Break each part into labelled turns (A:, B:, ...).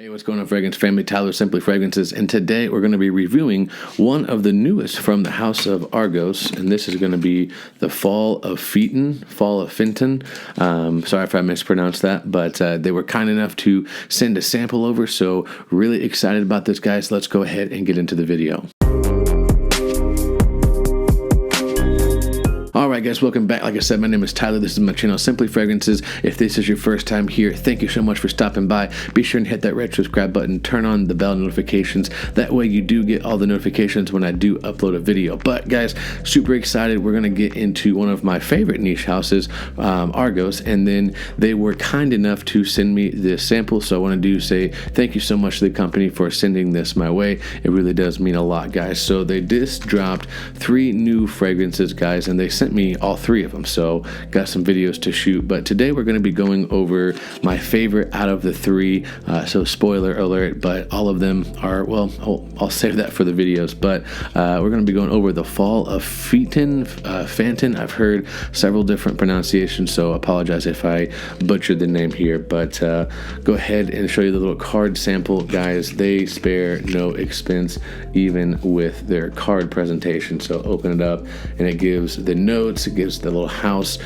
A: Hey, what's going on, Fragrance family? Tyler, Simply Fragrances, and today we're going to be reviewing one of the newest from the house of Argos, and this is going to be the Fall of Phaeton. Sorry if I mispronounced that, but they were kind enough to send a sample over, so really excited about this, guys. Let's go ahead and get into the video. Alright guys, welcome back. Like I said, my name is Tyler. This is my channel, Simply Fragrances. If this is your first time here, thank you so much for stopping by. Be sure and hit that red subscribe button, turn on the bell notifications. That way you do get all the notifications when I do upload a video. But guys, super excited. We're going to get into one of my favorite niche houses, Argos, and then they were kind enough to send me this sample. So I want to say thank you so much to the company for sending this my way. It really does mean a lot, guys. So they just dropped 3 new fragrances, guys, and they sent me all 3 of them, so got some videos to shoot. But today we're going to be going over my favorite out of the 3, so spoiler alert, but all of them are, well, I'll save that for the videos. But we're going to be going over the Fall of Phaeton. I've heard several different pronunciations, so apologize if I butchered the name here, but go ahead and show you the little card sample, guys. They spare no expense even with their card presentation. So open it up and it gives the notes, it gives the little house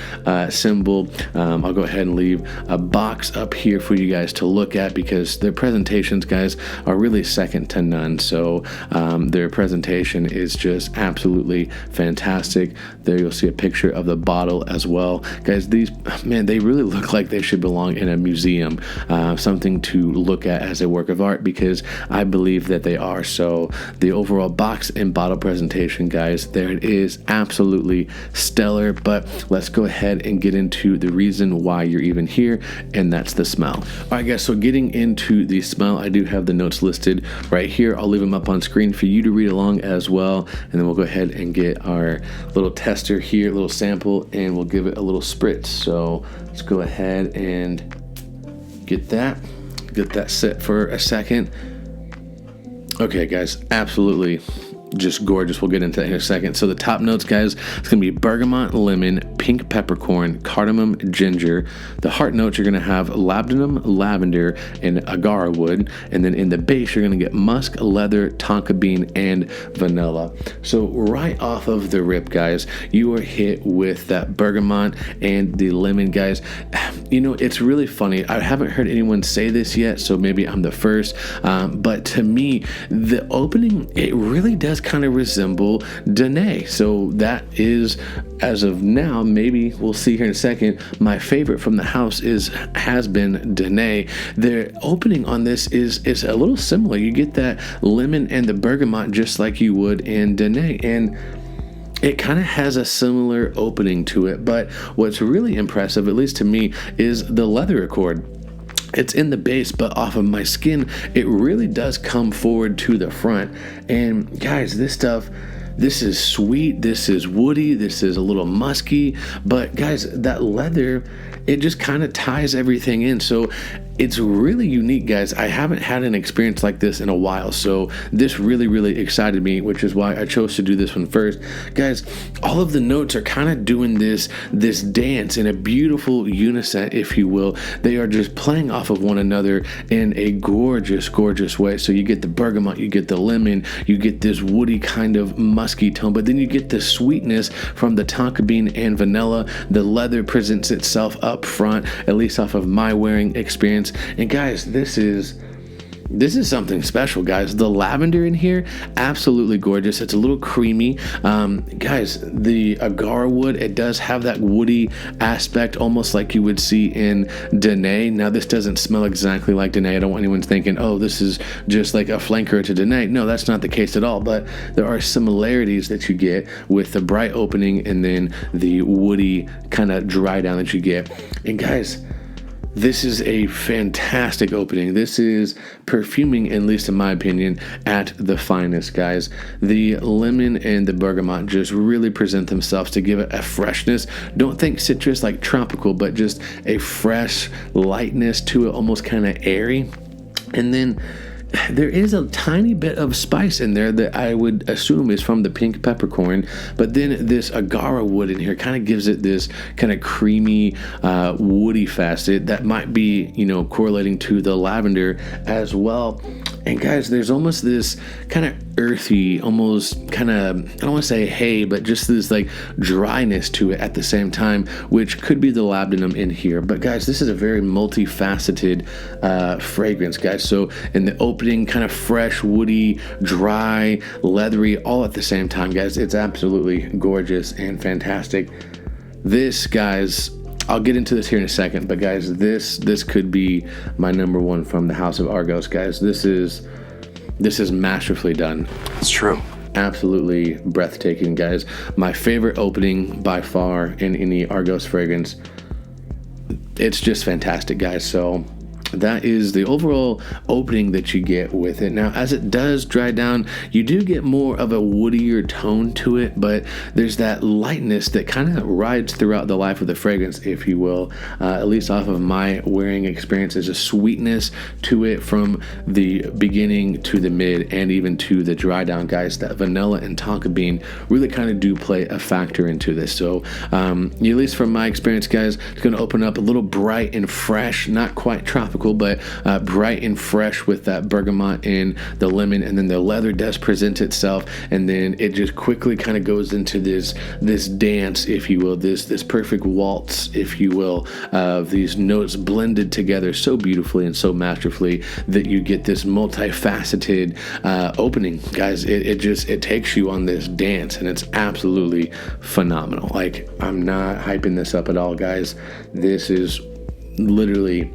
A: symbol. I'll go ahead and leave a box up here for you guys to look at because their presentations, guys, are really second to none. So their presentation is just absolutely fantastic. There you'll see a picture of the bottle as well. Guys, these, man, they really look like they should belong in a museum, something to look at as a work of art, because I believe that they are. So the overall box and bottle presentation, guys, there it is, absolutely stellar. But let's go ahead and get into the reason why you're even here, and that's the smell. All right, guys, so getting into the smell, I do have the notes listed right here. I'll leave them up on screen for you to read along as well, and then we'll go ahead and get our little tester here, little sample, and we'll give it a little spritz. So let's go ahead and get that set for a second. Okay, guys, absolutely just gorgeous. We'll get into that in a second. So the top notes, guys, it's going to be bergamot, lemon, pink peppercorn, cardamom, ginger. The heart notes, you're going to have labdanum, lavender, and agar wood. And then in the base, you're going to get musk, leather, tonka bean, and vanilla. So right off of the rip, guys, you are hit with that bergamot and the lemon, guys. You know, it's really funny. I haven't heard anyone say this yet, so maybe I'm the first. But to me, the opening, it really does kind of resemble Danae. So that is, as of now, maybe we'll see here in a second, my favorite from the house has been Danae. The opening on this is a little similar. You get that lemon and the bergamot just like you would in Danae, and it kind of has a similar opening to it. But what's really impressive, at least to me, is the leather accord. It's in the base, but off of my skin, it really does come forward to the front. And guys, this stuff, this is sweet, this is woody, this is a little musky, but guys, that leather, it just kind of ties everything in. So it's really unique, guys. I haven't had an experience like this in a while, so this really excited me, which is why I chose to do this one first. Guys, all of the notes are kind of doing this dance in a beautiful unison, if you will. They are just playing off of one another in a gorgeous way. So you get the bergamot, you get the lemon, you get this woody kind of musky tone, but then you get the sweetness from the tonka bean and vanilla. The leather presents itself up front, at least off of my wearing experience. And guys, this is something special, guys. The lavender in here, absolutely gorgeous. It's a little creamy. Guys, the agar wood, it does have that woody aspect, almost like you would see in Danae. Now, this doesn't smell exactly like Danae. I don't want anyone thinking, oh, this is just like a flanker to Danae. No, that's not the case at all. But there are similarities that you get with the bright opening and then the woody kind of dry down that you get. And guys, this is a fantastic opening. This is perfuming, at least in my opinion, at the finest, guys. The lemon and the bergamot just really present themselves to give it a freshness. Don't think citrus like tropical, but just a fresh lightness to it, almost kind of airy. And then there is a tiny bit of spice in there that I would assume is from the pink peppercorn, but then this agara wood in here kind of gives it this kind of creamy, woody facet that might be, correlating to the lavender as well. And guys, there's almost this kind of earthy, almost kind of, I don't want to say hay, but just this like dryness to it at the same time, which could be the labdanum in here. But guys, this is a very multifaceted fragrance, guys. So in the opening, kind of fresh, woody, dry, leathery, all at the same time, guys. It's absolutely gorgeous and fantastic. This, guys, I'll get into this here in a second, but guys, this could be my number one from the House of Argos, guys. This is masterfully done.
B: It's true.
A: Absolutely breathtaking, guys. My favorite opening by far in any Argos fragrance. It's just fantastic, guys. So that is the overall opening that you get with it. Now, as it does dry down, you do get more of a woodier tone to it, but there's that lightness that kind of rides throughout the life of the fragrance, if you will. At least off of my wearing experience, there's a sweetness to it from the beginning to the mid and even to the dry down, guys. That vanilla and tonka bean really kind of do play a factor into this. So at least from my experience, guys, it's going to open up a little bright and fresh, not quite tropical, but bright and fresh with that bergamot and the lemon, and then the leather does present itself, and then it just quickly kind of goes into this dance, if you will, this perfect waltz, if you will, of these notes blended together so beautifully and so masterfully that you get this multifaceted opening, guys. It takes you on this dance, and it's absolutely phenomenal. Like, I'm not hyping this up at all, guys. This is literally,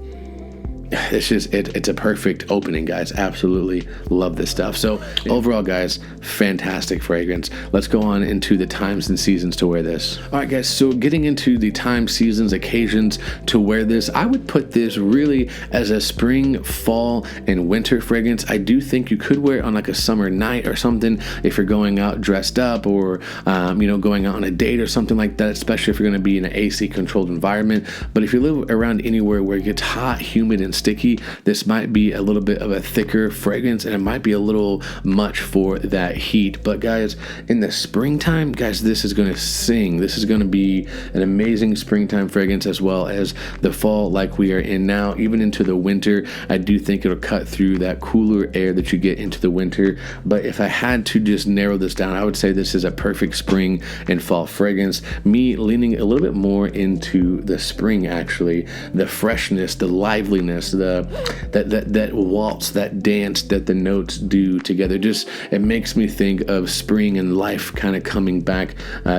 A: it's a perfect opening, guys. Absolutely love this stuff. So overall, guys, fantastic fragrance. Let's go on into the times and seasons to wear this. All right, guys, so getting into the times, seasons, occasions to wear this, I would put this really as a spring, fall, and winter fragrance. I do think you could wear it on like a summer night or something if you're going out dressed up, or going out on a date or something like that, especially if you're going to be in an AC controlled environment. But if you live around anywhere where it gets hot, humid, and sticky, this might be a little bit of a thicker fragrance, and it might be a little much for that heat. But guys, in the springtime, guys, this is going to sing. This is going to be an amazing springtime fragrance, as well as the fall like we are in now, even into the winter. I do think it'll cut through that cooler air that you get into the winter. But if I had to just narrow this down, I would say this is a perfect spring and fall fragrance. Me leaning a little bit more into the spring, actually. The freshness, the liveliness, that waltz, that dance that the notes do together, just it makes me think of spring and life kind of coming back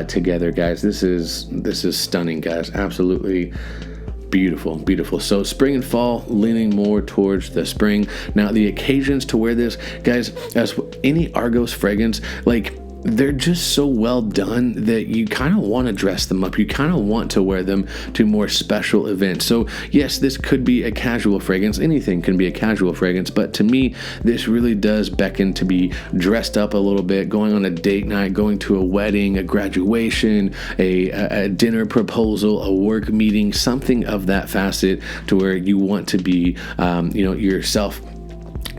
A: together, guys. This is stunning, guys. Absolutely beautiful. So spring and fall, leaning more towards the spring. Now, the occasions to wear this, guys, as any Argos fragrance, like, they're just so well done that you kind of want to dress them up. You kind of want to wear them to more special events. So yes, this could be a casual fragrance. Anything can be a casual fragrance, but to me, this really does beckon to be dressed up a little bit, going on a date night, going to a wedding, a graduation, a dinner proposal, a work meeting, something of that facet, to where you want to be, yourself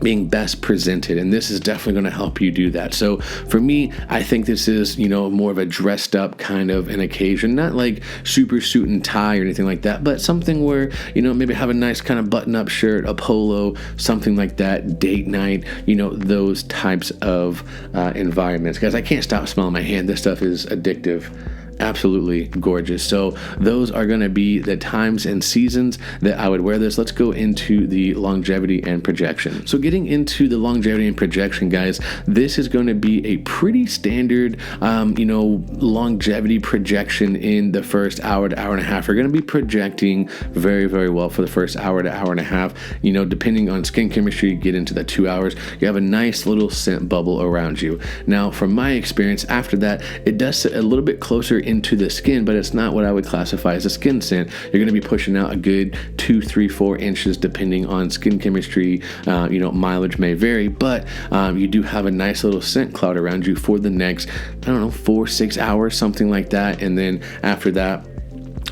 A: being best presented, and this is definitely going to help you do that. So for me, I think this is, more of a dressed up kind of an occasion, not like super suit and tie or anything like that, but something where, maybe have a nice kind of button up shirt, a polo, something like that, date night, those types of environments. Guys, I can't stop smelling my hand. This stuff is addictive. Absolutely gorgeous. So those are going to be the times and seasons that I would wear this. Let's go into the longevity and projection. So getting into the longevity and projection, guys, this is going to be a pretty standard, longevity projection in the first hour to hour and a half. You're going to be projecting very, very well for the first hour to hour and a half. Depending on skin chemistry, you get into the 2 hours. You have a nice little scent bubble around you. Now, from my experience, after that, it does sit a little bit closer into the skin, but it's not what I would classify as a skin scent. You're going to be pushing out a good 2, 3, 4 inches depending on skin chemistry. Mileage may vary, but you do have a nice little scent cloud around you for the next, 4, 6 hours, something like that. And then after that,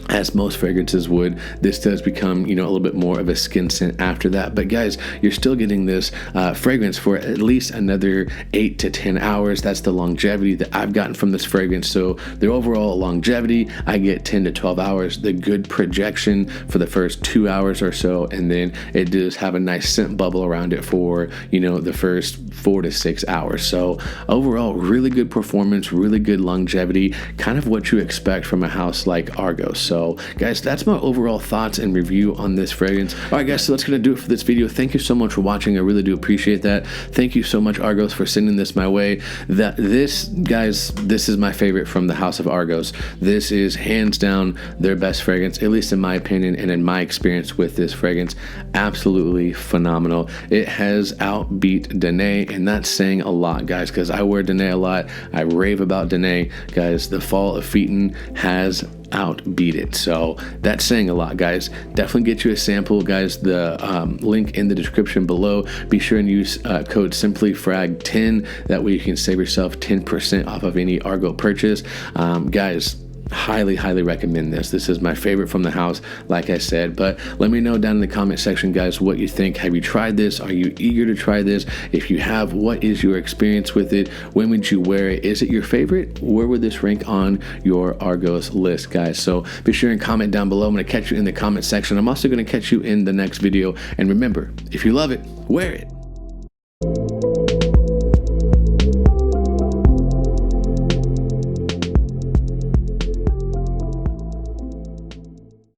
A: as most fragrances would. This does become, a little bit more of a skin scent after that. But guys, you're still getting this fragrance for at least another 8 to 10 hours. That's the longevity that I've gotten from this fragrance. So the overall longevity, I get 10 to 12 hours. The good projection for the first 2 hours or so, and then it does have a nice scent bubble around it for, the first 4 to 6 hours. So overall, really good performance, really good longevity, kind of what you expect from a house like Argos. So guys, that's my overall thoughts and review on this fragrance. All right guys, so that's gonna do it for this video. Thank you so much for watching. I really do appreciate that. Thank you so much, Argos, for sending this my way. This is my favorite from the house of Argos. This is hands down their best fragrance, at least in my opinion and in my experience with this fragrance. Absolutely phenomenal. It has outbeat Danae, and that's saying a lot, guys, because I wear Danae a lot. I rave about Danae. Guys, the fall of Phaeton has outbeat it. So that's saying a lot, guys. Definitely get you a sample, guys. The link in the description below. Be sure and use code SimplyFrag10. That way you can save yourself 10% off of any Argo purchase. Guys, highly recommend this. This is my favorite from the house, like I said. But let me know down in the comment section, guys, what you think. Have you tried this? Are you eager to try this? If you have, what is your experience with it? When would you wear it? Is it your favorite? Where would this rank on your Argos list, guys? So be sure and comment down below. I'm going to catch you in the comment section. I'm also going to catch you in the next video. And remember, if you love it, wear it.